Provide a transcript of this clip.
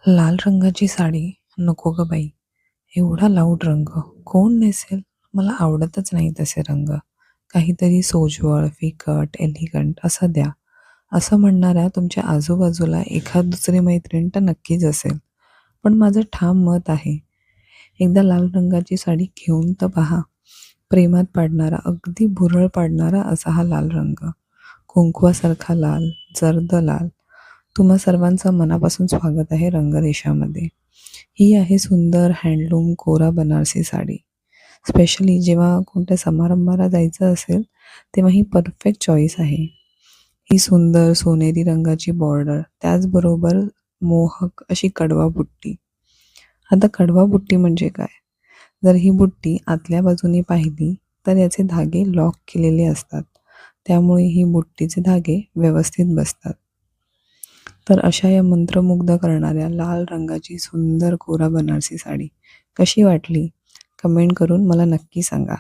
लाल रंगाची साडी नको गं बाई. एवढा लाऊड रंग कोण नेसेल? मला आवडतच नाही तसे रंग. काहीतरी सोज्वळ, फिकट, एलिगंट असं द्या. असं म्हणणाऱ्या तुमच्या आजूबाजूला एखाद दुसरी मैत्रीण तर नक्कीच असेल. पण माझं ठाम मत आहे, एकदा लाल रंगाची साडी घेऊन तर पहा. प्रेमात पाडणारा, अगदी भुरळ पाडणारा असा हा लाल रंग. कुंकवासारखा लाल, जर्द लाल. तुम्हा सर्वांचं मनापासून स्वागत आहे रंगदेशामध्ये. ही आहे सुंदर हँडलूम कोरा बनारसी साडी. स्पेशली जेव्हा कोणत्या समारंभाला जायचं असेल, तेव्हा ही परफेक्ट चॉईस आहे. ही सुंदर सोनेरी रंगाची बॉर्डर, त्याचबरोबर मोहक अशी कडवा बुट्टी. आता कडवा बुट्टी म्हणजे काय? जर ही बुट्टी आतल्या बाजूने पाहिली, तर याचे धागे लॉक केलेले असतात. त्यामुळे ही बुट्टीचे धागे व्यवस्थित बसतात. तर अशा या मंत्रमुग्ध करणाऱ्या लाल रंगाची सुंदर कोरा बनारसी साडी कशी वाटली? कमेंट करून मला नक्की सांगा.